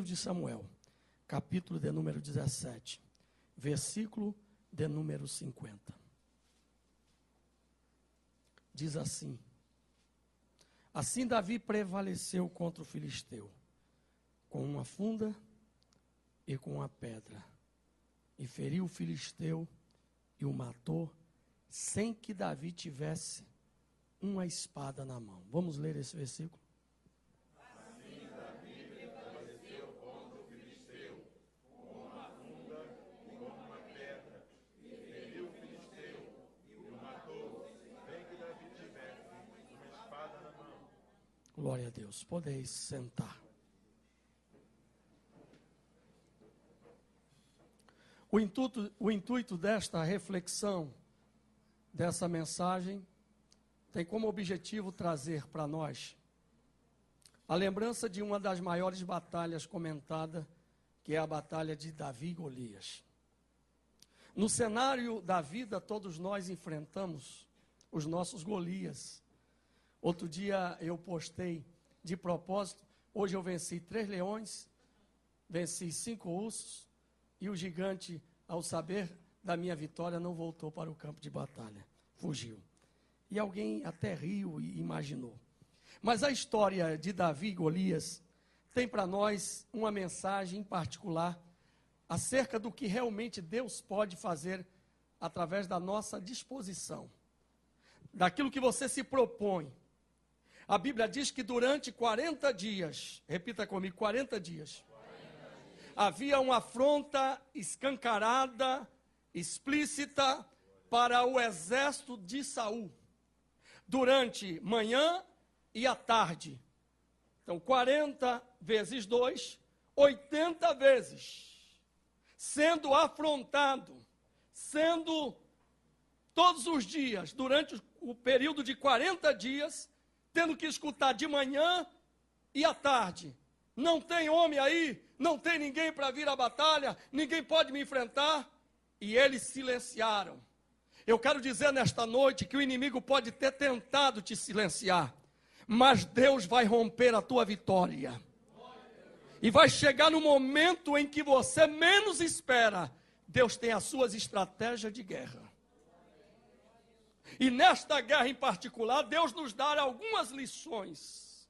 de Samuel, capítulo de número 17, versículo de número 50. Diz assim: assim Davi prevaleceu contra o filisteu, com uma funda e com uma pedra, e feriu o filisteu e o matou, sem que Davi tivesse uma espada na mão. Vamos ler esse versículo? Assim Davi prevaleceu contra o filisteu, com uma funda e com uma pedra, e feriu o filisteu e o matou, sem que Davi tivesse uma espada na mão. Glória a Deus. Podeis sentar. O intuito desta reflexão, dessa mensagem, tem como objetivo trazer para nós a lembrança de uma das maiores batalhas comentada, que é a batalha de Davi e Golias. No cenário da vida, todos nós enfrentamos os nossos Golias. Outro dia eu postei de propósito, hoje eu venci 3 leões, venci 5 ursos, e o gigante, ao saber da minha vitória, não voltou para o campo de batalha, fugiu. E alguém até riu e imaginou. Mas a história de Davi e Golias tem para nós uma mensagem particular acerca do que realmente Deus pode fazer através da nossa disposição, daquilo que você se propõe. A Bíblia diz que durante 40 dias, repita comigo, 40 dias, havia uma afronta escancarada, explícita, para o exército de Saul, durante manhã e a tarde. Então, 40 vezes 2, 80 vezes, sendo afrontado, sendo todos os dias, durante o período de 40 dias, tendo que escutar de manhã e à tarde: não tem homem aí, não tem ninguém para vir à batalha, ninguém pode me enfrentar. E eles silenciaram. Eu quero dizer nesta noite que o inimigo pode ter tentado te silenciar, mas Deus vai romper a tua vitória. E vai chegar no momento em que você menos espera, Deus tem as suas estratégias de guerra. E nesta guerra em particular, Deus nos dá algumas lições.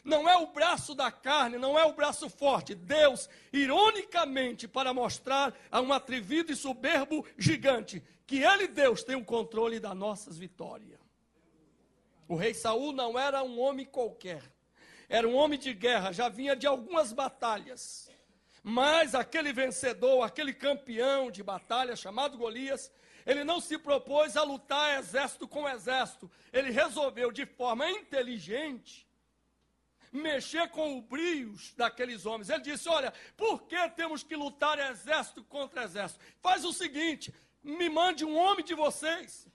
Não é o braço da carne, não é o braço forte. Deus, ironicamente, para mostrar a um atrevido e soberbo gigante, que ele, Deus, tem o controle das nossas vitórias. O rei Saul não era um homem qualquer. Era um homem de guerra, já vinha de algumas batalhas. Mas aquele vencedor, aquele campeão de batalha, chamado Golias, ele não se propôs a lutar exército com exército. Ele resolveu, de forma inteligente, mexer com os brios daqueles homens. Ele disse: olha, por que temos que lutar exército contra exército? Faz o seguinte, me mande um homem de vocês.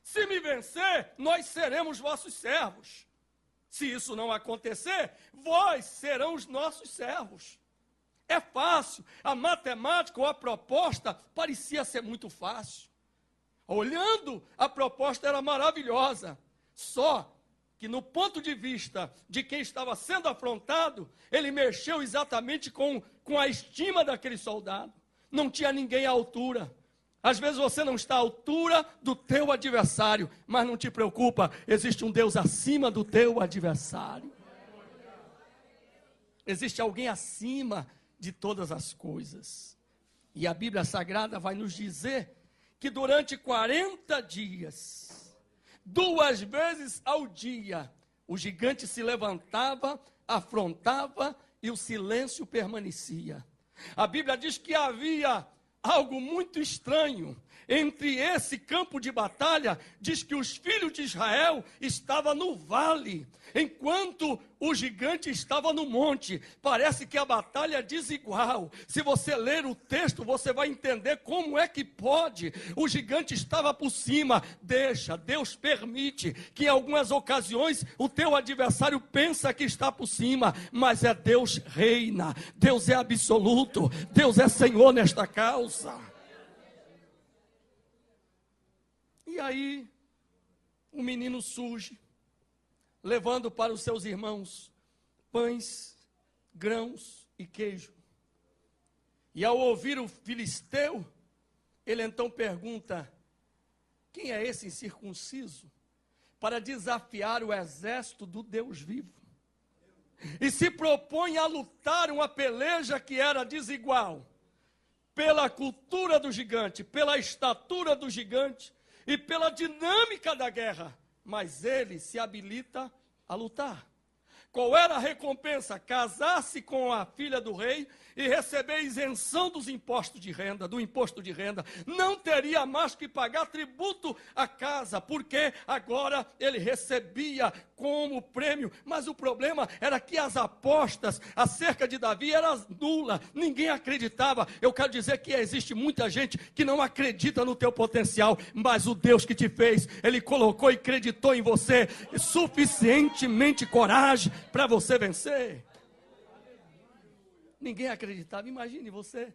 Se me vencer, nós seremos vossos servos. Se isso não acontecer, vós serão os nossos servos. É fácil. A matemática ou a proposta parecia ser muito fácil. Olhando, a proposta era maravilhosa. Só que no ponto de vista de quem estava sendo afrontado, ele mexeu exatamente com a estima daquele soldado. Não tinha ninguém à altura. Às vezes você não está à altura do teu adversário, mas não te preocupa, existe um Deus acima do teu adversário. Existe alguém acima de todas as coisas. E a Bíblia Sagrada vai nos dizer que durante 40 dias, 2 vezes ao dia, o gigante se levantava, afrontava e o silêncio permanecia. A Bíblia diz que havia algo muito estranho. Entre esse campo de batalha, diz que os filhos de Israel estavam no vale, enquanto o gigante estava no monte. Parece que a batalha é desigual. Se você ler o texto, você vai entender como é que pode. O gigante estava por cima. Deus permite que em algumas ocasiões o teu adversário pensa que está por cima, mas é Deus reina, Deus é absoluto, Deus é Senhor nesta causa. E aí, o menino surge, levando para os seus irmãos pães, grãos e queijo. E ao ouvir o filisteu, ele então pergunta: quem é esse incircunciso para desafiar o exército do Deus vivo? E se propõe a lutar uma peleja que era desigual, pela cultura do gigante, pela estatura do gigante e pela dinâmica da guerra, mas ele se habilita a lutar. Qual era a recompensa? Casar-se com a filha do rei e receber isenção dos impostos de renda, do imposto de renda. Não teria mais que pagar tributo à casa, porque agora ele recebia como prêmio. Mas o problema era que as apostas acerca de Davi eram nulas, ninguém acreditava. Eu quero dizer que existe muita gente que não acredita no teu potencial, mas o Deus que te fez, ele colocou e acreditou em você suficientemente coragem para você vencer. Ninguém acreditava. Imagine você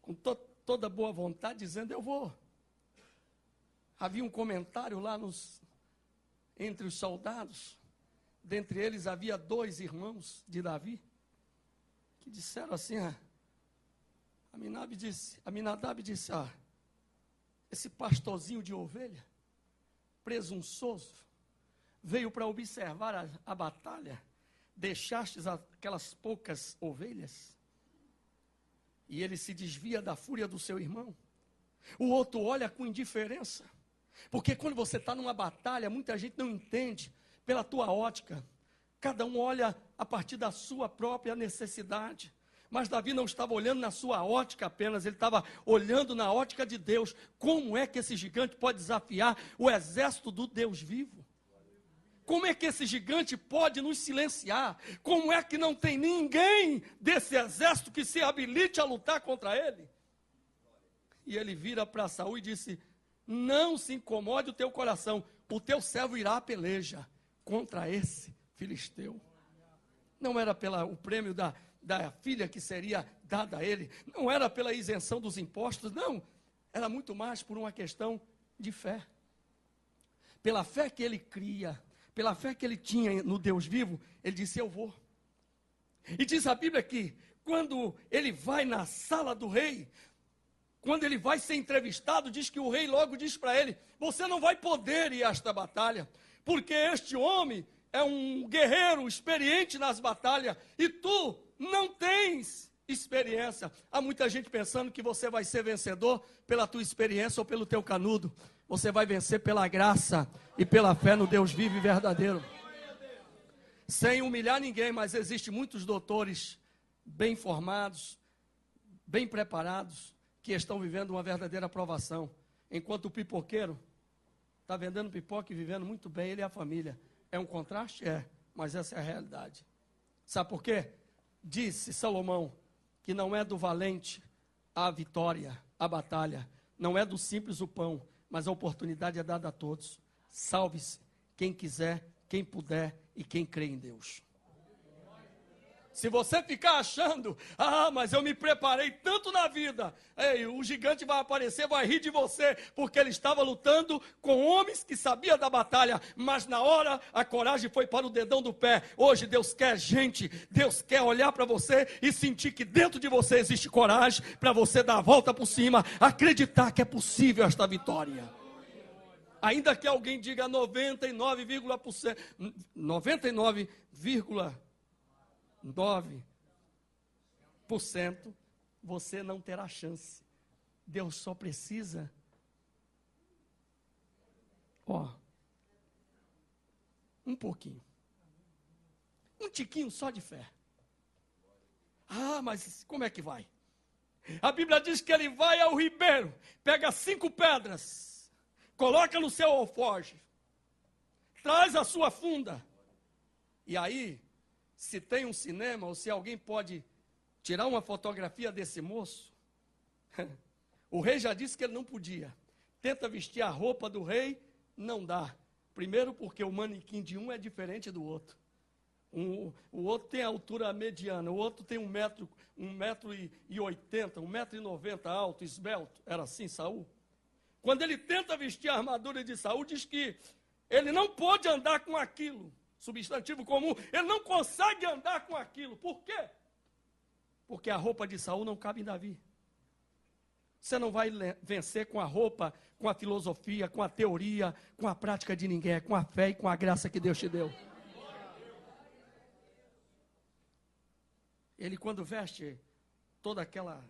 com toda boa vontade dizendo: eu vou. Havia um comentário lá entre os soldados. Dentre eles havia 2 irmãos de Davi que disseram assim: Aminadab disse: esse pastorzinho de ovelha, presunçoso, veio para observar a batalha. Deixastes aquelas poucas ovelhas? E ele se desvia da fúria do seu irmão. O outro olha com indiferença. Porque quando você está numa batalha, muita gente não entende pela tua ótica. Cada um olha a partir da sua própria necessidade. Mas Davi não estava olhando na sua ótica apenas, ele estava olhando na ótica de Deus. Como é que esse gigante pode desafiar o exército do Deus vivo? Como é que esse gigante pode nos silenciar? Como é que não tem ninguém desse exército que se habilite a lutar contra ele? E ele vira para Saul e disse: não se incomode o teu coração, o teu servo irá à peleja contra esse filisteu. Não era pelo prêmio da filha que seria dada a ele, não era pela isenção dos impostos, não, era muito mais por uma questão de fé. Pela fé que ele cria, pela fé que ele tinha no Deus vivo, ele disse: eu vou. E diz a Bíblia que quando ele vai na sala do rei, quando ele vai ser entrevistado, diz que o rei logo diz para ele: você não vai poder ir a esta batalha, porque este homem é um guerreiro experiente nas batalhas, e tu não tens experiência. Há muita gente pensando que você vai ser vencedor pela tua experiência ou pelo teu canudo. Você vai vencer pela graça e pela fé no Deus vivo e verdadeiro. Sem humilhar ninguém, mas existem muitos doutores bem formados, bem preparados, que estão vivendo uma verdadeira aprovação. Enquanto o pipoqueiro está vendendo pipoca e vivendo muito bem, ele e a família. É um contraste? É, mas essa é a realidade. Sabe por quê? Disse Salomão que não é do valente a vitória, a batalha. Não é do simples o pão, mas a oportunidade é dada a todos. Salve-se quem quiser, quem puder e quem crê em Deus. Se você ficar achando: mas eu me preparei tanto na vida, o gigante vai aparecer, vai rir de você, porque ele estava lutando com homens que sabiam da batalha, mas na hora a coragem foi para o dedão do pé. Hoje Deus quer gente, Deus quer olhar para você e sentir que dentro de você existe coragem para você dar a volta por cima, acreditar que é possível esta vitória. Ainda que alguém diga 99,9%, você não terá chance. Deus só precisa, um pouquinho, um tiquinho só de fé. Mas como é que vai? A Bíblia diz que ele vai ao ribeiro, pega 5 pedras, coloca no seu alforje, traz a sua funda, e aí, se tem um cinema, ou se alguém pode tirar uma fotografia desse moço, o rei já disse que ele não podia. Tenta vestir a roupa do rei, não dá. Primeiro porque o manequim de um é diferente do outro. O outro tem a altura mediana, o outro tem 1,80 m, 1,90 m alto, esbelto. Era assim Saul? Quando ele tenta vestir a armadura de Saul, diz que ele não pode andar com aquilo. Substantivo comum, ele não consegue andar com aquilo. Por quê? Porque a roupa de Saul não cabe em Davi. Você não vai vencer com a roupa, com a filosofia, com a teoria, com a prática de ninguém, é com a fé e com a graça que Deus te deu. Ele, quando veste toda aquela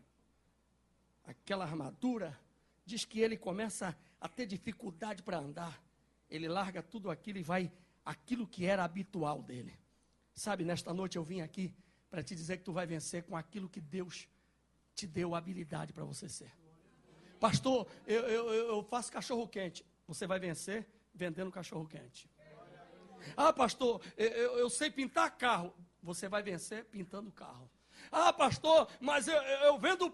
armadura, diz que ele começa a ter dificuldade para andar. Ele larga tudo aquilo e vai aquilo que era habitual dele. Sabe, nesta noite eu vim aqui para te dizer que tu vai vencer com aquilo que Deus te deu habilidade para você ser. Pastor, eu faço cachorro quente. Você vai vencer vendendo cachorro quente. Ah, pastor, eu sei pintar carro. Você vai vencer pintando carro. Ah, pastor, mas eu vendo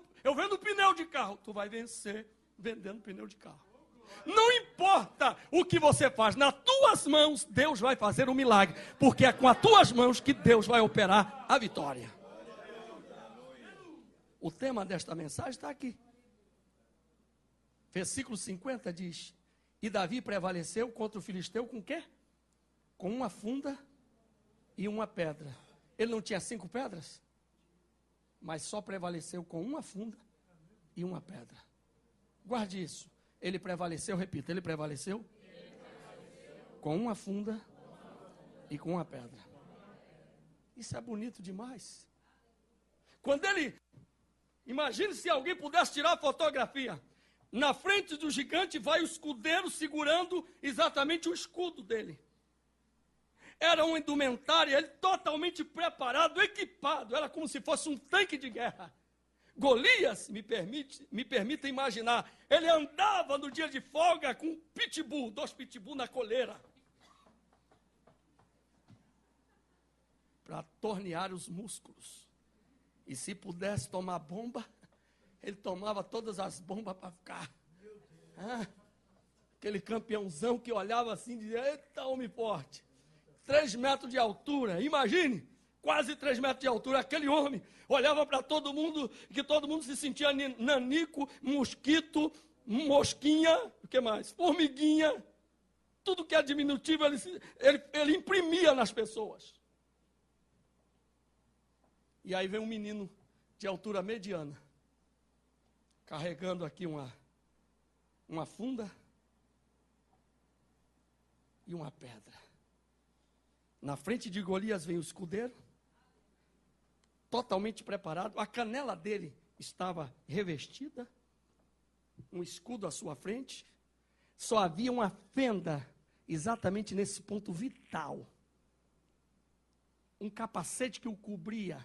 pneu de carro. Tu vai vencer vendendo pneu de carro. Não importa o que você faz, nas tuas mãos Deus vai fazer um milagre, porque é com as tuas mãos que Deus vai operar a vitória. O tema desta mensagem está aqui. Versículo 50 diz: e Davi prevaleceu contra o filisteu com o quê? Com uma funda e uma pedra. Ele não tinha 5 pedras? Mas só prevaleceu com uma funda e uma pedra. Guarde isso. Ele prevaleceu, repita, ele prevaleceu com uma funda e com uma pedra. Isso é bonito demais. Quando ele, imagine se alguém pudesse tirar a fotografia. Na frente do gigante vai o escudeiro segurando exatamente o escudo dele. Era um indumentário, ele totalmente preparado, equipado, era como se fosse um tanque de guerra. Golias, me permita imaginar, ele andava no dia de folga com um pitbull, 2 pitbull na coleira, para tornear os músculos. E se pudesse tomar bomba, ele tomava todas as bombas para ficar. Aquele campeãozão que olhava assim e dizia: eita, homem forte. 3 metros de altura, imagine, quase 3 metros de altura, aquele homem olhava para todo mundo, que todo mundo se sentia nanico, mosquito, mosquinha, o que mais? Formiguinha, tudo que é diminutivo, ele imprimia nas pessoas. E aí vem um menino de altura mediana, carregando aqui uma funda e uma pedra. Na frente de Golias vem o escudeiro, totalmente preparado, a canela dele estava revestida, um escudo à sua frente, só havia uma fenda exatamente nesse ponto vital, um capacete que o cobria.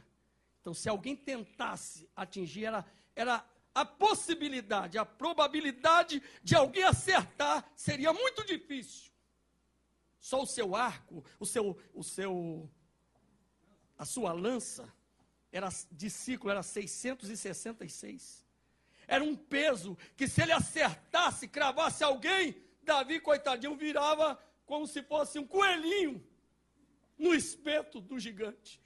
Então, se alguém tentasse atingir, era a possibilidade, a probabilidade de alguém acertar seria muito difícil. Só o seu arco, a sua lança era de ciclo, era 666. Era um peso que, se ele acertasse, cravasse alguém, Davi, coitadinho, virava como se fosse um coelhinho no espeto do gigante.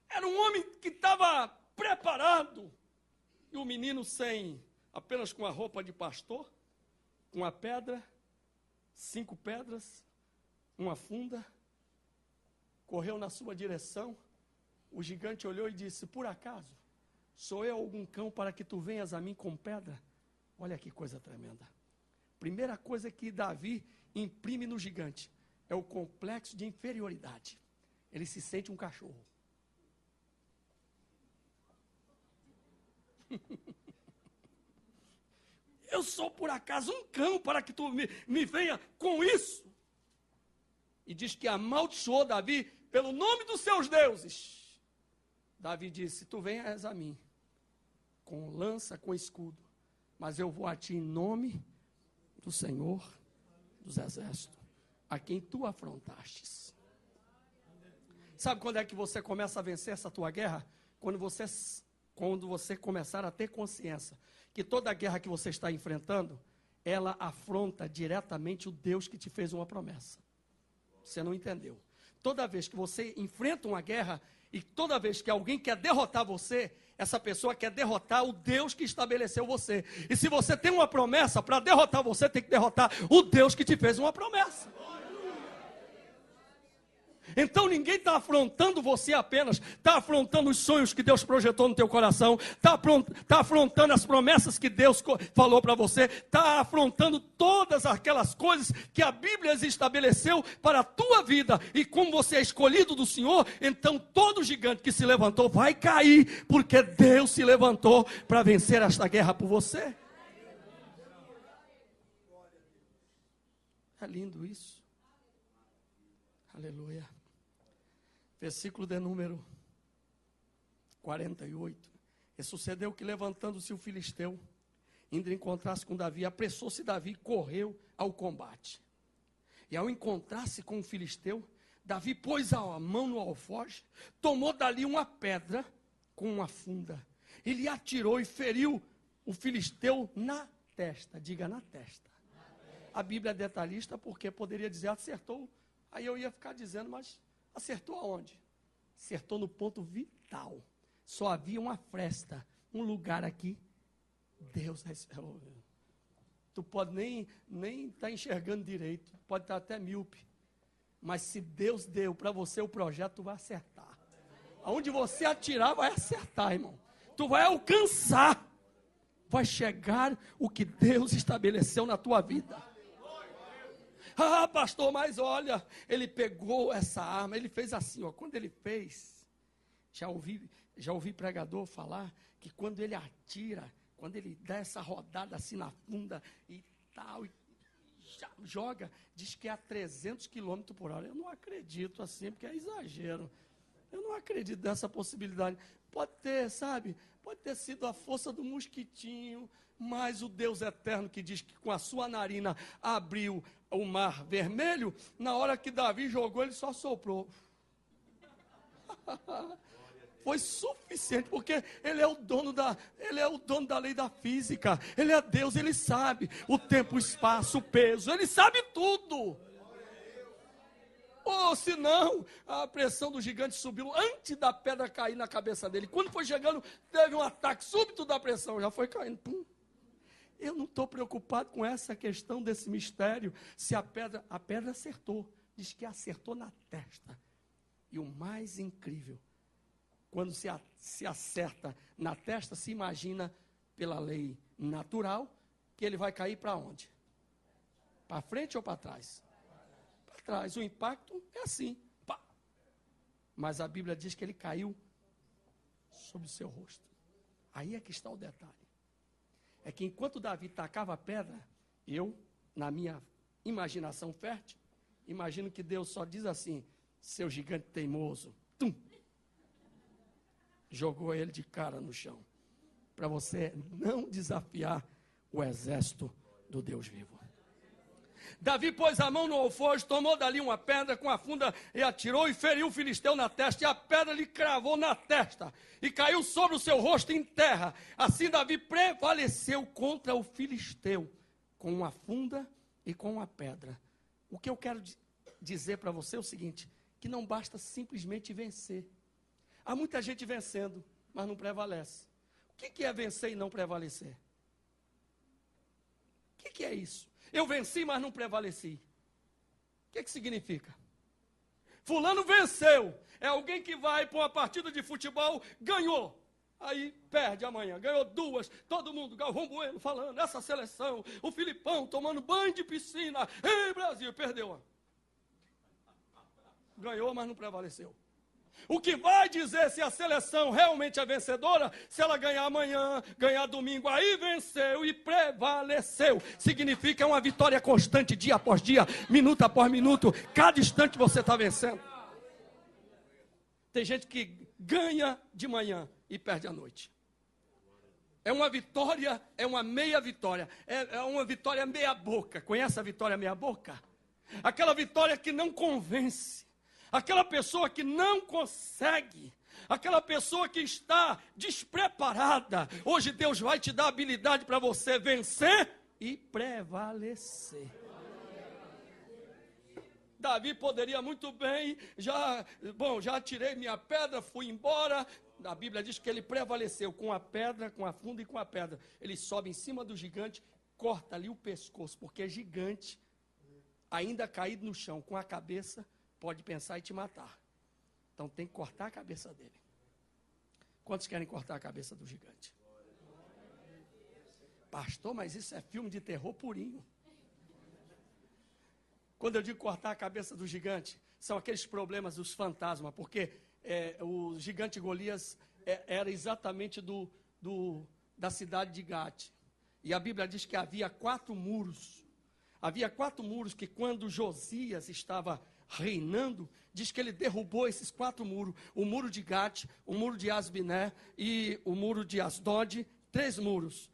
Era um homem que estava preparado. E o menino apenas com a roupa de pastor, com a pedra, 5 pedras, uma funda, correu na sua direção. O gigante olhou e disse: por acaso, sou eu algum cão para que tu venhas a mim com pedra? Olha que coisa tremenda. Primeira coisa que Davi imprime no gigante é o complexo de inferioridade. Ele se sente um cachorro. Eu sou por acaso um cão para que tu me venha com isso? E diz que amaldiçoou Davi pelo nome dos seus deuses. Davi disse: tu venhas a mim com lança, com escudo, mas eu vou a ti em nome do Senhor dos Exércitos, a quem tu afrontastes. Sabe quando é que você começa a vencer essa tua guerra? Quando você começar a ter consciência que toda a guerra que você está enfrentando, ela afronta diretamente o Deus que te fez uma promessa. Você não entendeu. Toda vez que você enfrenta uma guerra, e toda vez que alguém quer derrotar você, essa pessoa quer derrotar o Deus que estabeleceu você. E se você tem uma promessa, para derrotar você, tem que derrotar o Deus que te fez uma promessa. Então ninguém está afrontando você apenas, está afrontando os sonhos que Deus projetou no teu coração, está afrontando as promessas que Deus falou para você, está afrontando todas aquelas coisas que a Bíblia estabeleceu para a tua vida. E como você é escolhido do Senhor, então todo gigante que se levantou vai cair, porque Deus se levantou para vencer esta guerra por você. É lindo isso. Aleluia. Versículo de número 48. E sucedeu que, levantando-se o filisteu, indo encontrar-se com Davi, apressou-se Davi e correu ao combate. E ao encontrar-se com o filisteu, Davi pôs a mão no alforje, tomou dali uma pedra com uma funda, e lhe atirou e feriu o filisteu na testa. Diga, na testa. A Bíblia é detalhista porque poderia dizer acertou. Aí eu ia ficar dizendo, mas acertou aonde? Acertou no ponto vital. Só havia uma fresta, um lugar aqui. Deus resolveu. Tu pode nem estar enxergando direito, pode estar até míope. Mas se Deus deu para você o projeto, tu vai acertar. Aonde você atirar, vai acertar, irmão. Tu vai alcançar. Vai chegar o que Deus estabeleceu na tua vida. Ah, pastor, mas olha, ele pegou essa arma, ele fez assim, ó. Quando ele fez, já ouvi pregador falar que quando ele atira, quando ele dá essa rodada assim na funda e tal, e joga, diz que é a 300 km por hora. Eu não acredito assim, porque é exagero. Eu não acredito nessa possibilidade. Pode ter, sabe, pode ter sido a força do mosquitinho, mas o Deus eterno que diz que com a sua narina abriu o mar vermelho, na hora que Davi jogou, ele só soprou. Foi suficiente, porque ele é o dono da lei da física. Ele é Deus, ele sabe o tempo, o espaço, o peso, ele sabe tudo. Ou senão, a pressão do gigante subiu antes da pedra cair na cabeça dele. Quando foi chegando, teve um ataque súbito da pressão, já foi caindo. Pum. Eu não estou preocupado com essa questão desse mistério, se a pedra acertou, diz que acertou na testa. E o mais incrível, quando se acerta na testa, se imagina pela lei natural, que ele vai cair para onde? Para frente ou para trás? Para trás. O impacto é assim, pá. Mas a Bíblia diz que ele caiu sobre o seu rosto. Aí é que está o detalhe. É que enquanto Davi tacava a pedra, eu, na minha imaginação fértil, imagino que Deus só diz assim, seu gigante teimoso, tum, jogou ele de cara no chão, para você não desafiar o exército do Deus vivo. Davi pôs a mão no alforje, tomou dali uma pedra com a funda e atirou e feriu o filisteu na testa, e a pedra lhe cravou na testa e caiu sobre o seu rosto em terra. Assim Davi prevaleceu contra o filisteu com uma funda e com uma pedra. O que eu quero dizer para você é o seguinte, que não basta simplesmente vencer. Há muita gente vencendo, mas não prevalece. O que é vencer e não prevalecer? O que é isso? Eu venci, mas não prevaleci. O que significa? Fulano venceu. É alguém que vai para uma partida de futebol, ganhou. Aí perde amanhã, ganhou duas. Todo mundo, Galvão Bueno falando, essa seleção, o Filipão tomando banho de piscina. Ei, Brasil, perdeu. Ganhou, mas não prevaleceu. O que vai dizer se a seleção realmente é vencedora, se ela ganhar amanhã, ganhar domingo, aí venceu e prevaleceu. Significa uma vitória constante, dia após dia, minuto após minuto, cada instante você está vencendo. Tem gente que ganha de manhã e perde à noite. É uma vitória, é uma meia vitória, é uma vitória meia boca. Conhece a vitória meia boca? Aquela vitória que não convence. Aquela pessoa que não consegue, aquela pessoa que está despreparada. Hoje Deus vai te dar habilidade para você vencer e prevalecer. Davi poderia muito bem, já tirei minha pedra, fui embora. A Bíblia diz que ele prevaleceu com a pedra, com a funda e com a pedra. Ele sobe em cima do gigante, corta ali o pescoço, porque é gigante, ainda caído no chão, com a cabeça pode pensar e te matar. Então tem que cortar a cabeça dele. Quantos querem cortar a cabeça do gigante? Pastor, mas isso é filme de terror purinho. Quando eu digo cortar a cabeça do gigante, são aqueles problemas dos fantasmas, porque o gigante Golias era exatamente da cidade de Gate. E a Bíblia diz que havia 4 muros. Havia 4 muros que quando Josias estava reinando, diz que ele derrubou esses 4 muros. O muro de Gate, o muro de Asbiné e o muro de Asdod, 3 muros.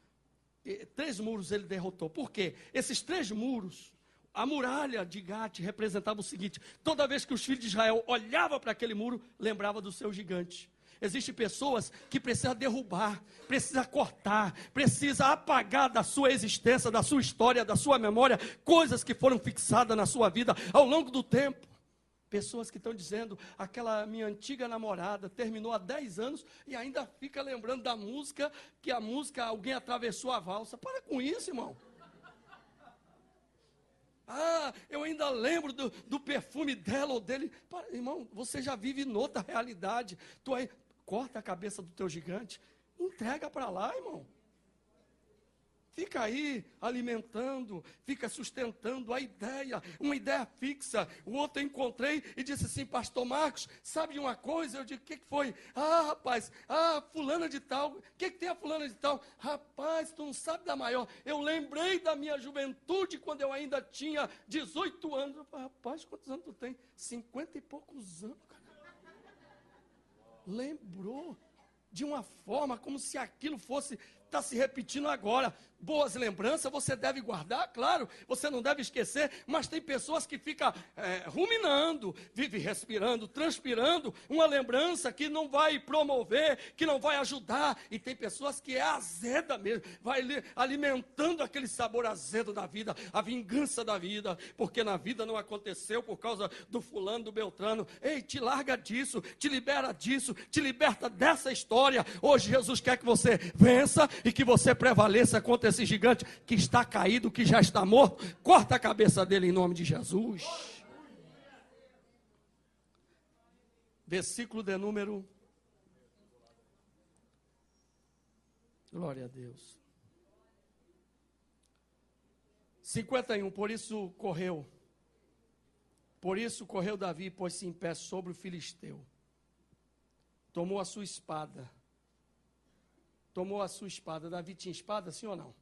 3 muros ele derrotou. Por quê? Esses 3 muros, a muralha de Gate representava o seguinte: toda vez que os filhos de Israel olhavam para aquele muro, lembrava do seu gigante. Existem pessoas que precisam derrubar, precisam cortar, precisam apagar da sua existência, da sua história, da sua memória, coisas que foram fixadas na sua vida ao longo do tempo. Pessoas que estão dizendo, aquela minha antiga namorada terminou há 10 anos e ainda fica lembrando da música, que a música, alguém atravessou a valsa. Para com isso, irmão. Ah, eu ainda lembro do perfume dela ou dele. Irmão, você já vive noutra realidade. Tu aí, corta a cabeça do teu gigante, entrega para lá, irmão. Fica aí alimentando, fica sustentando a ideia, uma ideia fixa. O outro eu encontrei e disse assim: pastor Marcos, sabe de uma coisa? Eu digo: o que foi? Ah, rapaz, fulana de tal. O que tem a fulana de tal? Rapaz, tu não sabe da maior. Eu lembrei da minha juventude quando eu ainda tinha 18 anos. Eu falei: rapaz, quantos anos tu tem? 50 e poucos anos, cara. Lembrou de uma forma como se aquilo fosse estar se repetindo agora. Boas lembranças você deve guardar, claro, você não deve esquecer, mas tem pessoas que ficam ruminando, vive respirando, transpirando, uma lembrança que não vai promover, que não vai ajudar, e tem pessoas que é azeda mesmo, vai alimentando aquele sabor azedo da vida, a vingança da vida, porque na vida não aconteceu por causa do fulano, do beltrano. Ei, te larga disso, te libera disso, te liberta dessa história. Hoje Jesus quer que você vença e que você prevaleça contra esse gigante que está caído, que já está morto. Corta a cabeça dele em nome de Jesus. Versículo de número... Glória a Deus. 51, por isso correu Davi e pôs-se em pé sobre o filisteu. Tomou a sua espada. Davi tinha espada, sim ou não?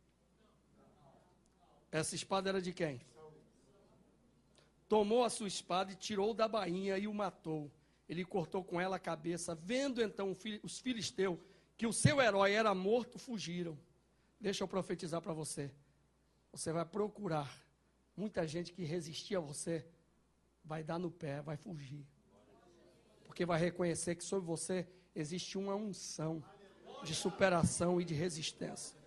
Essa espada era de quem? Tomou a sua espada e tirou da bainha e o matou. Ele cortou com ela a cabeça. Vendo então os filisteus que o seu herói era morto, fugiram. Deixa eu profetizar para você. Você vai procurar. Muita gente que resistia a você vai dar no pé, vai fugir. Porque vai reconhecer que sobre você existe uma unção de superação e de resistência.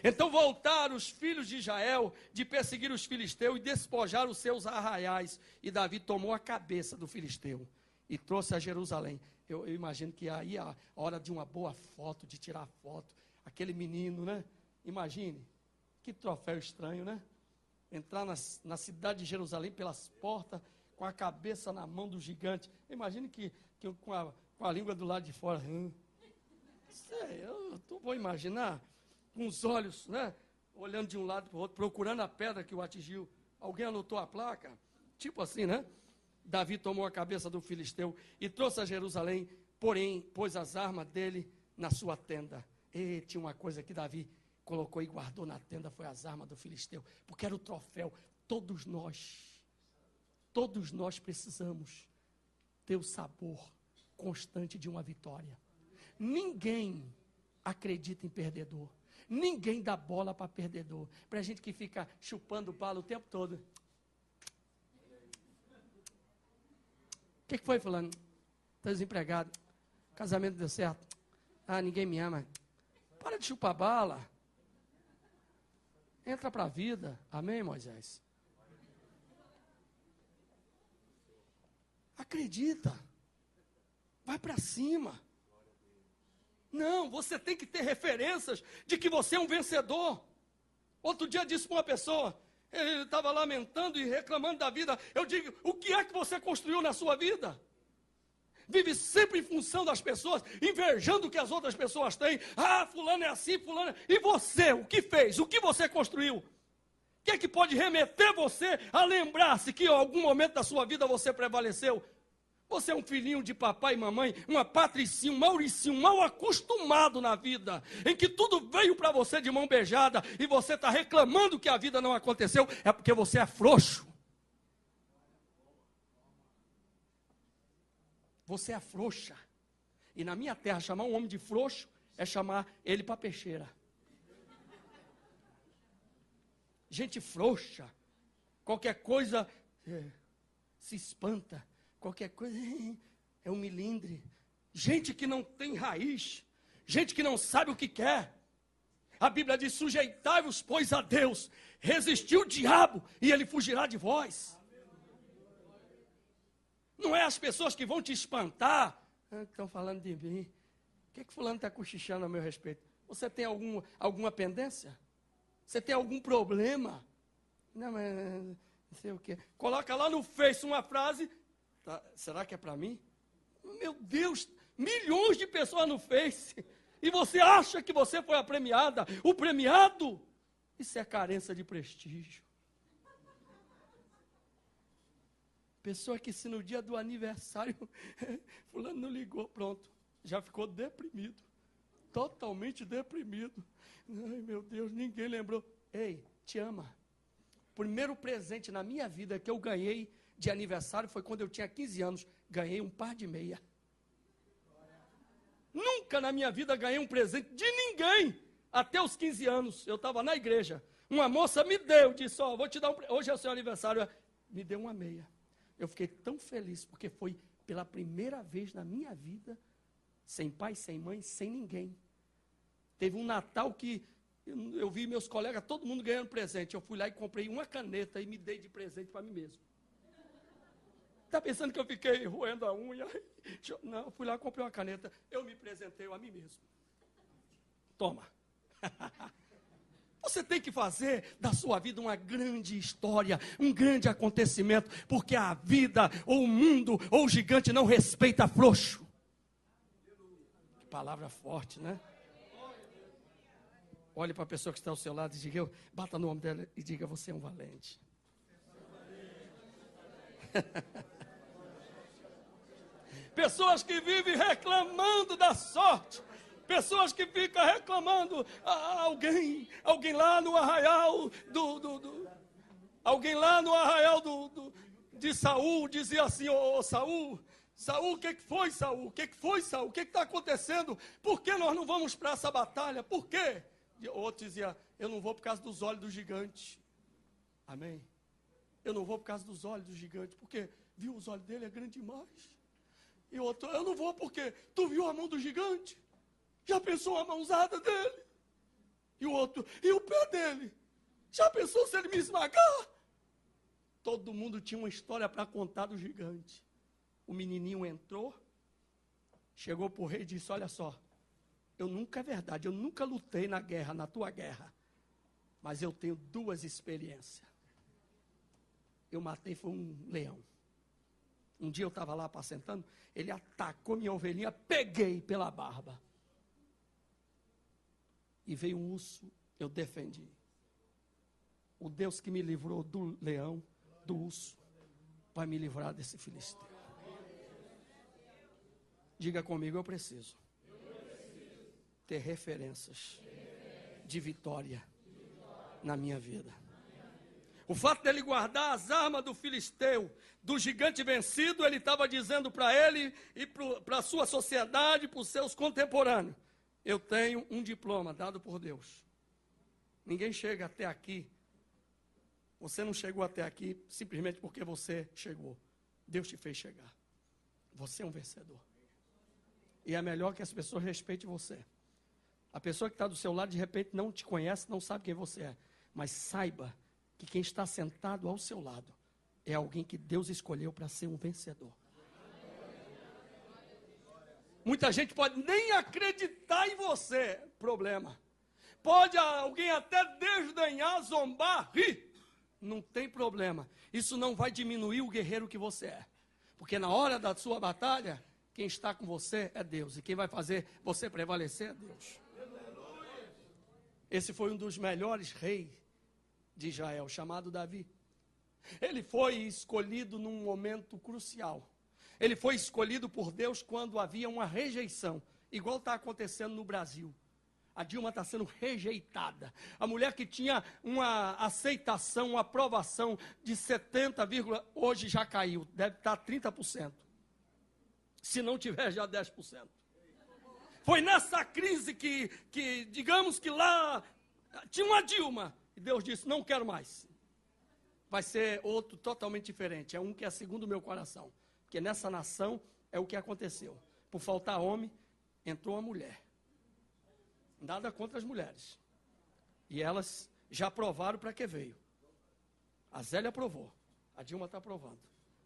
Então voltaram os filhos de Israel de perseguir os filisteus e despojar os seus arraiais. E Davi tomou a cabeça do filisteu e trouxe a Jerusalém. Eu imagino que aí a hora de uma boa foto, de tirar foto, aquele menino, né? Imagine, que troféu estranho, né? Entrar na cidade de Jerusalém pelas portas, com a cabeça na mão do gigante. Imagine que com a língua do lado de fora. Eu vou imaginar, com os olhos, né? Olhando de um lado para o outro, procurando a pedra que o atingiu. Alguém anotou a placa? Tipo assim, né? Davi tomou a cabeça do filisteu e trouxe a Jerusalém, porém, pôs as armas dele na sua tenda. E tinha uma coisa que Davi colocou e guardou na tenda, foi as armas do filisteu, porque era o troféu. Todos nós precisamos ter o sabor constante de uma vitória. Ninguém acredita em perdedor. Ninguém dá bola para perdedor. Para gente que fica chupando bala o tempo todo. O que foi, fulano? Estou desempregado. Casamento deu certo. Ninguém me ama. Para de chupar bala. Entra para a vida. Amém, Moisés? Acredita. Vai para cima. Não, você tem que ter referências de que você é um vencedor. Outro dia disse para uma pessoa, Ele estava lamentando e reclamando da vida. Eu digo, o que é que você construiu na sua vida? Vive sempre em função das pessoas, invejando o que as outras pessoas têm. Ah, fulano é assim, fulano é... E você, o que fez? O que você construiu? O que é que pode remeter você a lembrar-se que em algum momento da sua vida você prevaleceu? Você é um filhinho de papai e mamãe, uma patricinha, um mauricinho, mal acostumado na vida, em que tudo veio para você de mão beijada, e você está reclamando que a vida não aconteceu, é porque você é frouxo. Você é frouxa. E na minha terra, chamar um homem de frouxo é chamar ele para peixeira. Gente frouxa, qualquer coisa se espanta. Qualquer coisa é um milindre. Gente que não tem raiz. Gente que não sabe o que quer. A Bíblia diz, sujeitai-vos, pois, a Deus. Resistiu o diabo e ele fugirá de vós. Não é as pessoas que vão te espantar. Estão falando de mim. O que fulano está cochichando a meu respeito? Você tem alguma pendência? Você tem algum problema? Não, mas não sei o quê. Coloca lá no Face uma frase... Tá, será que é para mim? Meu Deus, milhões de pessoas no Face. E você acha que você foi a premiada? O premiado? Isso é carência de prestígio. Pessoa que se no dia do aniversário, fulano não ligou, pronto. Já ficou deprimido. Totalmente deprimido. Ai, meu Deus, ninguém lembrou. Ei, te ama. O primeiro presente na minha vida que eu ganhei de aniversário foi quando eu tinha 15 anos. Ganhei um par de meia. Nunca na minha vida ganhei um presente de ninguém. Até os 15 anos, eu estava na igreja. Uma moça me deu, disse, ó, vou te dar hoje é o seu aniversário. Me deu uma meia. Eu fiquei tão feliz, porque foi pela primeira vez na minha vida, sem pai, sem mãe, sem ninguém. Teve um Natal que eu vi meus colegas, todo mundo ganhando presente. Eu fui lá e comprei uma caneta e me dei de presente para mim mesmo. Está pensando que eu fiquei roendo a unha? Não, eu fui lá e comprei uma caneta. Eu me presentei a mim mesmo. Toma. Você tem que fazer da sua vida uma grande história, um grande acontecimento, porque a vida, ou o mundo, ou o gigante não respeita frouxo. Que palavra forte, né? Olhe para a pessoa que está ao seu lado e diga, bata no ombro dela e diga, você é um valente. Pessoas que vivem reclamando da sorte. Pessoas que ficam reclamando. Alguém lá no arraial alguém lá no arraial de Saul dizia assim, Saul, o que foi, Saul? O que foi, Saul? O que está acontecendo? Por que nós não vamos para essa batalha? Por quê? Outro dizia, eu não vou por causa dos olhos do gigante. Amém? Eu não vou por causa dos olhos do gigante, porque viu os olhos dele, é grande demais. E outro, eu não vou porque tu viu a mão do gigante? Já pensou a mãozada dele? E o outro, e o pé dele? Já pensou se ele me esmagar? Todo mundo tinha uma história para contar do gigante. O menininho entrou, chegou para o rei e disse, olha só, é verdade, eu nunca lutei na guerra, na tua guerra, mas eu tenho 2 experiências. Eu matei, foi um leão. Um dia eu estava lá apacentando, ele atacou minha ovelhinha, peguei pela barba. E veio um urso, eu defendi. O Deus que me livrou do leão, do urso, vai me livrar desse filisteu. Diga comigo, eu preciso ter referências de vitória na minha vida. O fato dele guardar as armas do filisteu, do gigante vencido, ele estava dizendo para ele e para a sua sociedade, para os seus contemporâneos, eu tenho um diploma dado por Deus. Ninguém chega até aqui, você não chegou até aqui simplesmente porque você chegou. Deus te fez chegar. Você é um vencedor. E é melhor que as pessoas respeitem você. A pessoa que está do seu lado, de repente, não te conhece, não sabe quem você é. Mas saiba que quem está sentado ao seu lado é alguém que Deus escolheu para ser um vencedor. Muita gente pode nem acreditar em você, problema. Pode alguém até desdenhar, zombar, rir. Não tem problema. Isso não vai diminuir o guerreiro que você é. Porque na hora da sua batalha, quem está com você é Deus. E quem vai fazer você prevalecer é Deus. Esse foi um dos melhores reis de Israel, chamado Davi. Ele foi escolhido num momento crucial. Ele foi escolhido por Deus quando havia uma rejeição, igual está acontecendo no Brasil. A Dilma está sendo rejeitada. A mulher que tinha uma aceitação, uma aprovação de 70, hoje já caiu, deve estar 30%. Se não tiver já 10%. Foi nessa crise que digamos que lá tinha uma Dilma, e Deus disse, não quero mais. Vai ser outro totalmente diferente, é um que é segundo o meu coração. Porque nessa nação é o que aconteceu. Por faltar homem, entrou uma mulher. Nada contra as mulheres. E elas já aprovaram para que veio. A Zélia aprovou, a Dilma está aprovando.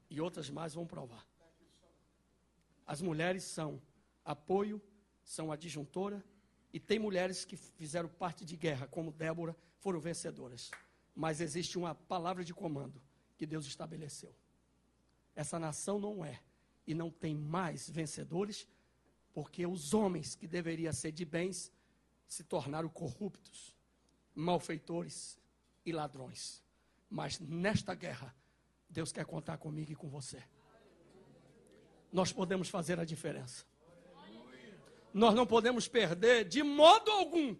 E outras mais vão provar. As mulheres são apoio, são adjuntora, e tem mulheres que fizeram parte de guerra, como Débora, foram vencedoras. Mas existe uma palavra de comando que Deus estabeleceu. Essa nação não é, e não tem mais vencedores, porque os homens que deveriam ser de bens, se tornaram corruptos, malfeitores e ladrões. Mas nesta guerra, Deus quer contar comigo e com você. Nós podemos fazer a diferença. Nós não podemos perder de modo algum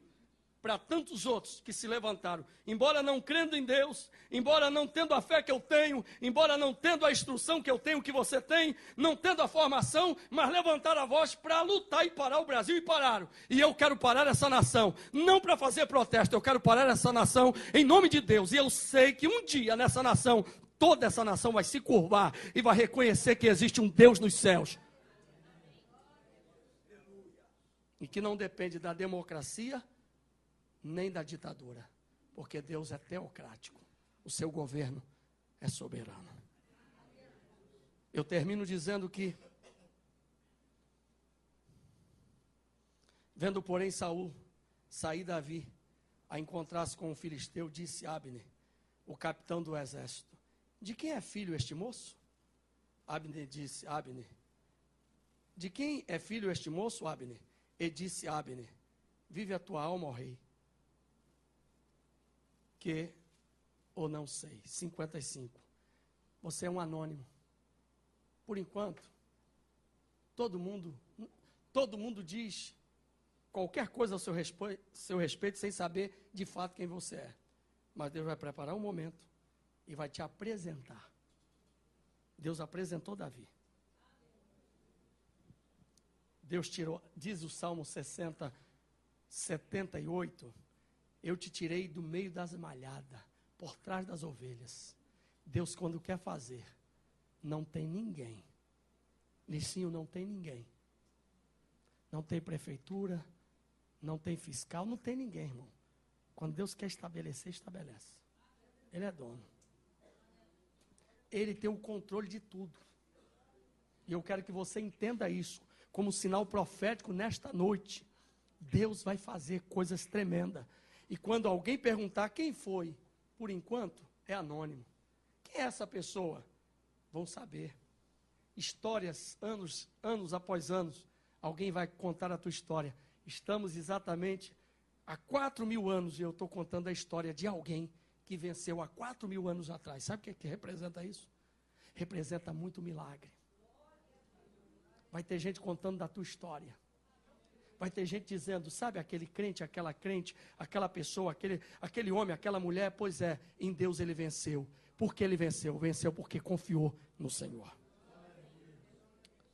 para tantos outros que se levantaram, embora não crendo em Deus, embora não tendo a fé que eu tenho, embora não tendo a instrução que eu tenho, que você tem, não tendo a formação, mas levantaram a voz para lutar e parar o Brasil, e pararam. E eu quero parar essa nação, não para fazer protesto, eu quero parar essa nação em nome de Deus. E eu sei que um dia nessa nação, toda essa nação vai se curvar e vai reconhecer que existe um Deus nos céus. E que não depende da democracia, nem da ditadura, porque Deus é teocrático, o seu governo é soberano. Eu termino dizendo que, vendo porém Saul sair Davi a encontrar-se com o filisteu, disse Abner, o capitão do exército, de quem é filho este moço? Abner disse, Abner, de quem é filho este moço, Abner? E disse Abner, vive a tua alma, ó rei, que ou não sei. 55. Você é um anônimo. Por enquanto, todo mundo diz qualquer coisa ao seu respeito sem saber de fato quem você é. Mas Deus vai preparar um momento e vai te apresentar. Deus apresentou Davi. Deus tirou, diz o Salmo 78, eu te tirei do meio das malhadas, por trás das ovelhas. Deus, quando quer fazer, não tem ninguém. Licinho, não tem ninguém. Não tem prefeitura, não tem fiscal, não tem ninguém, irmão. Quando Deus quer estabelecer, estabelece. Ele é dono. Ele tem o controle de tudo. E eu quero que você entenda isso como sinal profético nesta noite. Deus vai fazer coisas tremendas. E quando alguém perguntar quem foi, por enquanto, é anônimo. Quem é essa pessoa? Vão saber. Histórias, anos após anos, alguém vai contar a tua história. Estamos exatamente há 4.000 anos, e eu estou contando a história de alguém que venceu há 4.000 anos atrás. Sabe o que representa isso? Representa muito milagre. Vai ter gente contando da tua história. Vai ter gente dizendo, sabe aquele crente, aquela pessoa, aquele homem, aquela mulher? Pois é, em Deus ele venceu. Por que ele venceu? Venceu porque confiou no Senhor.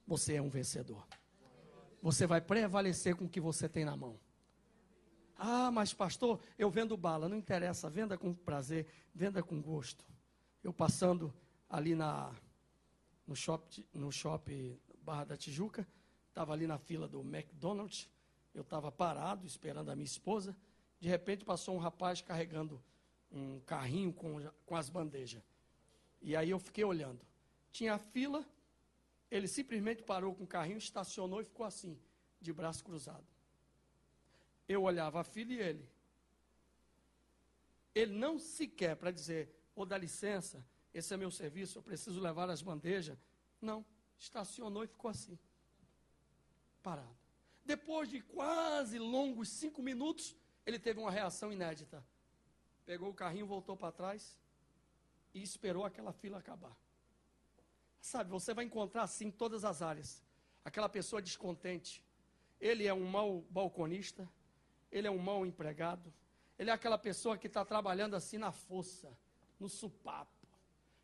Você é um vencedor. Você vai prevalecer com o que você tem na mão. Ah, mas pastor, eu vendo bala. Não interessa, venda com prazer, venda com gosto. Eu passando ali no shopping Barra da Tijuca, estava ali na fila do McDonald's, eu estava parado, esperando a minha esposa, de repente passou um rapaz carregando um carrinho com as bandejas. E aí eu fiquei olhando. Tinha a fila, ele simplesmente parou com o carrinho, estacionou e ficou assim, de braço cruzado. Eu olhava a fila e ele. Ele não sequer para dizer, ou dá licença, esse é meu serviço, eu preciso levar as bandejas. Não, estacionou e ficou assim, parado. Depois de quase longos 5 minutos, ele teve uma reação inédita. Pegou o carrinho, voltou para trás e esperou aquela fila acabar. Sabe, você vai encontrar assim em todas as áreas. Aquela pessoa descontente. Ele é um mau balconista, ele é um mau empregado, ele é aquela pessoa que está trabalhando assim na força, no supapo.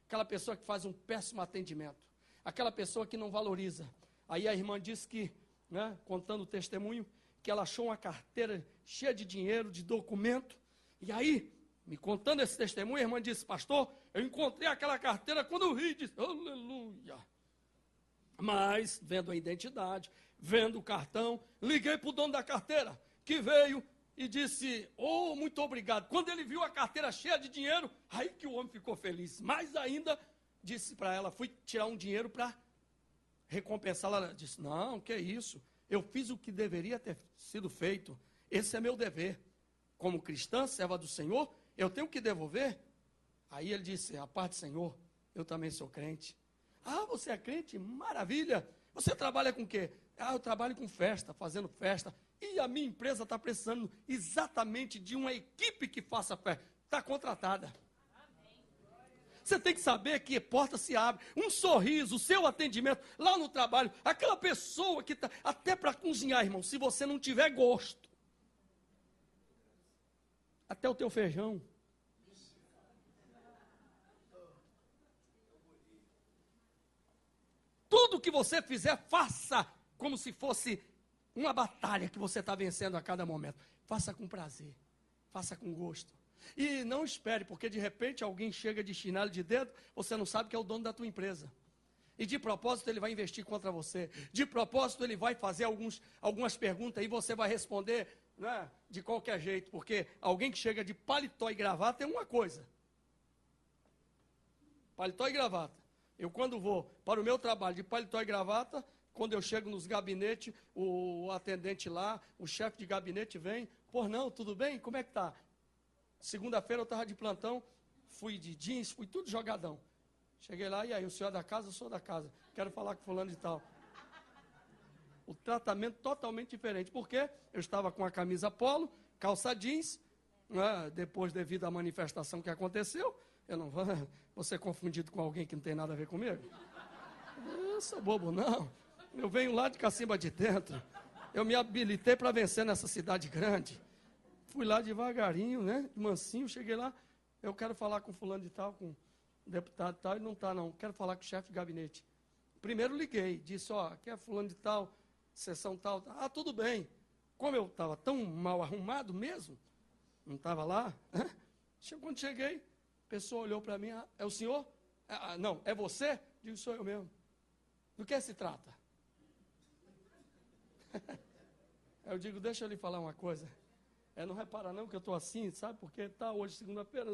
Aquela pessoa que faz um péssimo atendimento. Aquela pessoa que não valoriza. Aí a irmã disse que, contando o testemunho, que ela achou uma carteira cheia de dinheiro, de documento. E aí, me contando esse testemunho, a irmã disse, pastor, eu encontrei aquela carteira quando eu vi, disse, aleluia. Mas, vendo a identidade, vendo o cartão, liguei para o dono da carteira, que veio e disse, muito obrigado. Quando ele viu a carteira cheia de dinheiro, aí que o homem ficou feliz. Mais ainda, disse para ela, fui tirar um dinheiro para recompensá-la. Ela disse, não, que isso, eu fiz o que deveria ter sido feito. Esse é meu dever. Como cristã, serva do Senhor, eu tenho que devolver. Aí ele disse, a paz do Senhor, eu também sou crente. Ah, você é crente? Maravilha. Você trabalha com o quê? Ah, eu trabalho com festa, fazendo festa. E a minha empresa está precisando exatamente de uma equipe que faça festa. Está contratada. Você tem que saber que porta se abre. Um sorriso, o seu atendimento lá no trabalho. Aquela pessoa que está... Até para cozinhar, irmão, se você não tiver gosto. Até o teu feijão. Tudo que você fizer, faça como se fosse uma batalha que você está vencendo a cada momento. Faça com prazer, faça com gosto. E não espere, porque de repente alguém chega de chinelo de dedo, você não sabe que é o dono da tua empresa. E de propósito ele vai investir contra você. De propósito ele vai fazer algumas perguntas e você vai responder de qualquer jeito. Porque alguém que chega de paletó e gravata é uma coisa. Paletó e gravata. Eu quando vou para o meu trabalho de paletó e gravata, quando eu chego nos gabinetes, o atendente lá, o chefe de gabinete vem, pô, não, tudo bem? Como é que tá? Segunda-feira eu estava de plantão, fui de jeans, fui tudo jogadão. Cheguei lá, e aí, o senhor é da casa? Eu sou da casa. Quero falar com fulano de tal. O tratamento totalmente diferente, porque eu estava com a camisa polo, calça jeans, depois devido à manifestação que aconteceu, eu não vou ser confundido com alguém que não tem nada a ver comigo. Eu sou bobo, não. Eu venho lá de Cacimba de Dentro. Eu me habilitei para vencer nessa cidade grande. Fui lá devagarinho, mansinho, cheguei lá. Eu quero falar com fulano de tal, com deputado e tal, ele não está não. Quero falar com o chefe de gabinete. Primeiro liguei, disse, aqui é fulano de tal, sessão tal. Ah, tudo bem. Como eu estava tão mal arrumado mesmo, não estava lá, quando cheguei, a pessoa olhou para mim, é o senhor? Não, é você? Digo, sou eu mesmo. Do que se trata? Eu digo, deixa eu lhe falar uma coisa. Não repara não que eu estou assim, sabe? Porque está hoje segunda-feira.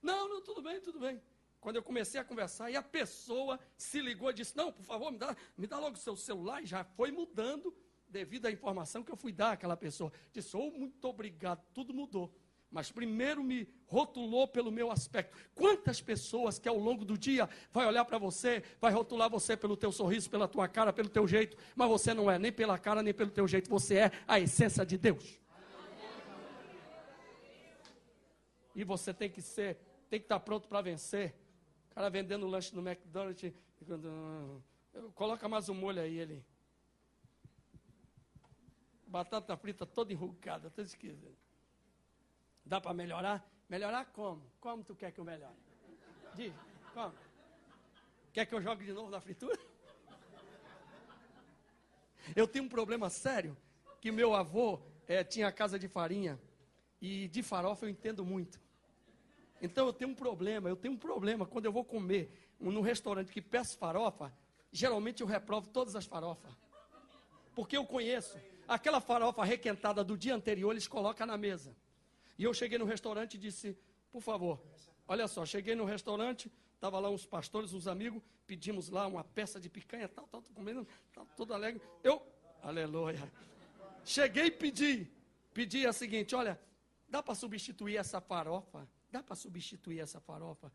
Não, tudo bem, tudo bem. Quando eu comecei a conversar, e a pessoa se ligou e disse, não, por favor, me dá logo o seu celular. E já foi mudando devido à informação que eu fui dar àquela pessoa. Disse, muito obrigado, tudo mudou. Mas primeiro me rotulou pelo meu aspecto. Quantas pessoas que ao longo do dia vai olhar para você, vai rotular você pelo teu sorriso, pela tua cara, pelo teu jeito, mas você não é nem pela cara, nem pelo teu jeito, você é a essência de Deus. E você tem que estar pronto para vencer. O cara vendendo lanche no McDonald's, coloca mais um molho aí, ele. Batata frita toda enrugada, toda esquisita. Dá para melhorar? Melhorar como? Como tu quer que eu melhore? Diz, como? Quer que eu jogue de novo na fritura? Eu tenho um problema sério, que meu avô tinha casa de farinha, e de farofa eu entendo muito. Então eu tenho um problema, quando eu vou comer num restaurante que peço farofa, geralmente eu reprovo todas as farofas. Porque eu conheço, aquela farofa requentada do dia anterior, eles colocam na mesa. E eu cheguei no restaurante e disse, por favor, olha só, cheguei no restaurante, estava lá uns pastores, uns amigos, pedimos lá uma peça de picanha, tal, comendo, todo alegre. Aleluia. Cheguei e pedi a seguinte, olha, dá para substituir essa farofa dá para substituir essa farofa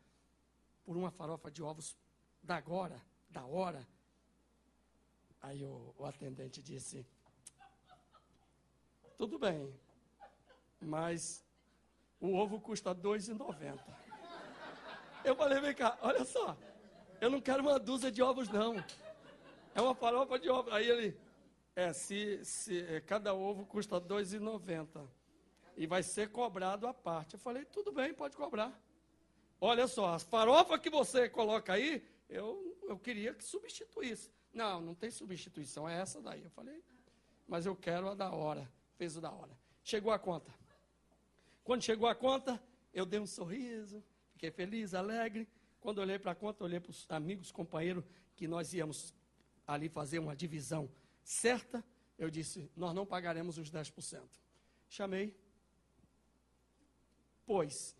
por uma farofa de ovos da hora? Aí o atendente disse, tudo bem, mas o ovo custa R$ 2,90. Eu falei, vem cá, olha só, eu não quero uma dúzia de ovos, não. É uma farofa de ovos. Aí ele, cada ovo custa R$ 2,90 e vai ser cobrado à parte. Eu falei, tudo bem, pode cobrar. Olha só, a farofa que você coloca aí, eu queria que substituísse. Não tem substituição, é essa daí. Eu falei, mas eu quero a da hora. Fez o da hora. Chegou a conta. Quando chegou a conta, eu dei um sorriso, fiquei feliz, alegre. Quando olhei para a conta, olhei para os amigos, companheiros, que nós íamos ali fazer uma divisão certa. Eu disse, nós não pagaremos os 10%. Chamei, pois,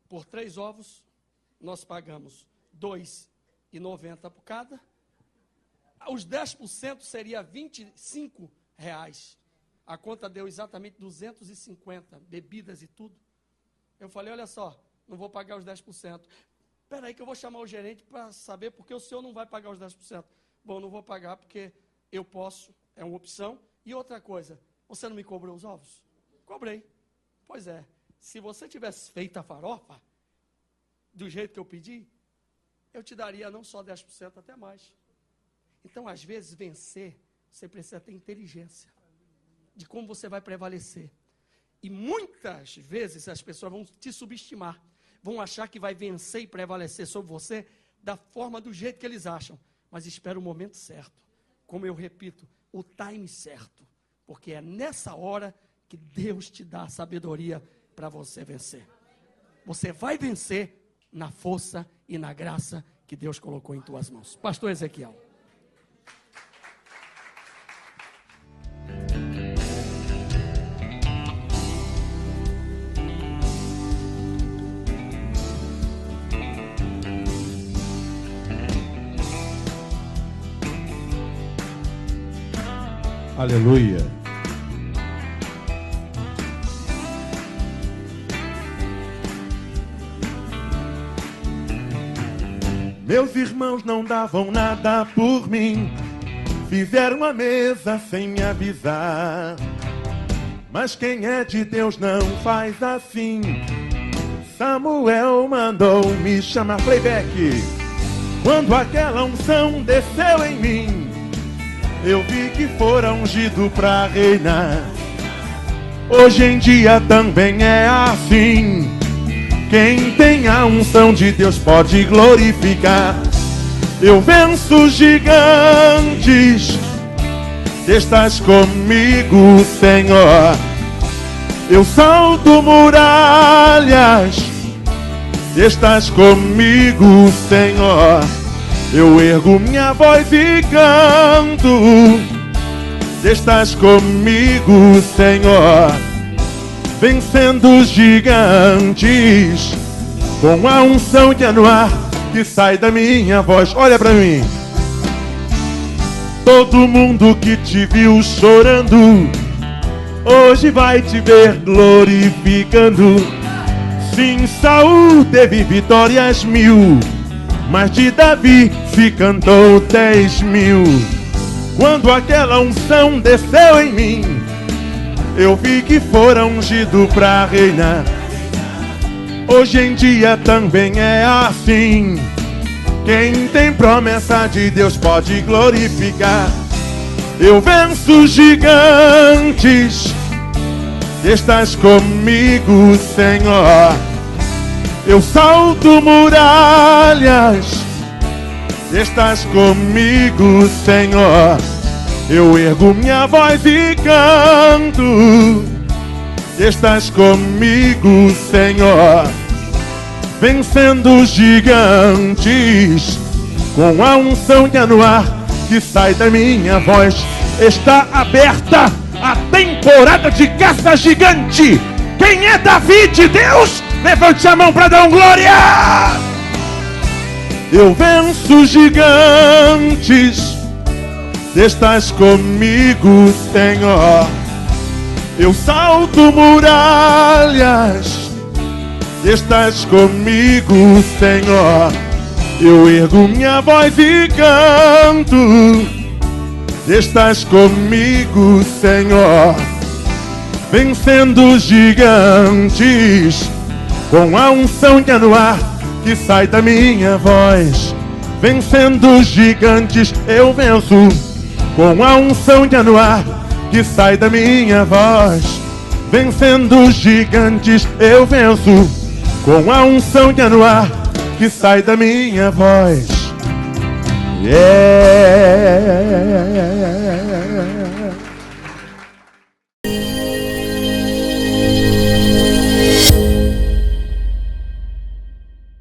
por 3 ovos, nós pagamos R$ 2,90 por cada. Os 10% seria R$ 25. A conta deu exatamente 250, bebidas e tudo. Eu falei, olha só, não vou pagar os 10%. Espera aí que eu vou chamar o gerente para saber por que o senhor não vai pagar os 10%. Bom, não vou pagar porque eu posso, é uma opção. E outra coisa, você não me cobrou os ovos? Cobrei. Pois é, se você tivesse feito a farofa do jeito que eu pedi, eu te daria não só 10%, até mais. Então, às vezes, vencer, você precisa ter inteligência de como você vai prevalecer. E muitas vezes as pessoas vão te subestimar, vão achar que vai vencer e prevalecer sobre você da forma, do jeito que eles acham. Mas espera o momento certo. Como eu repito, o time certo. Porque é nessa hora que Deus te dá a sabedoria para você vencer. Você vai vencer na força e na graça que Deus colocou em tuas mãos. Pastor Ezequiel. Aleluia. Meus irmãos não davam nada por mim, fizeram a mesa sem me avisar. Mas quem é de Deus não faz assim. Samuel mandou me chamar. Playback. Quando aquela unção desceu em mim, eu vi que fora ungido para reinar. Hoje em dia também é assim. Quem tem a unção de Deus pode glorificar. Eu venço gigantes, estás comigo, Senhor. Eu salto muralhas, estás comigo, Senhor. Eu ergo minha voz e canto, estás comigo, Senhor. Vencendo os gigantes, com a unção que é no ar, que sai da minha voz. Olha pra mim. Todo mundo que te viu chorando, hoje vai te ver glorificando. Sim, Saul teve vitórias 1000, mas de Davi se cantou 10.000. Quando aquela unção desceu em mim, eu vi que fora ungido para reinar. Hoje em dia também é assim. Quem tem promessa de Deus pode glorificar. Eu venço gigantes, estás comigo, Senhor. Eu salto muralhas, estás comigo, Senhor. Eu ergo minha voz e canto, estás comigo, Senhor. Vencendo os gigantes, com a unção que é no ar, que sai da minha voz. Está aberta a temporada de caça gigante. Quem é Davi de Deus? Levante a mão para dar glória. Eu venço gigantes, estás comigo, Senhor. Eu salto muralhas, Estás comigo, Senhor. Eu ergo minha voz e canto. Estás comigo, Senhor, vencendo gigantes, com a unção que há no ar que sai da minha voz. Vencendo gigantes eu venço, com a unção que há no ar que sai da minha voz. Vencendo gigantes eu venço, com a unção que há no ar que sai da minha voz. Yeah.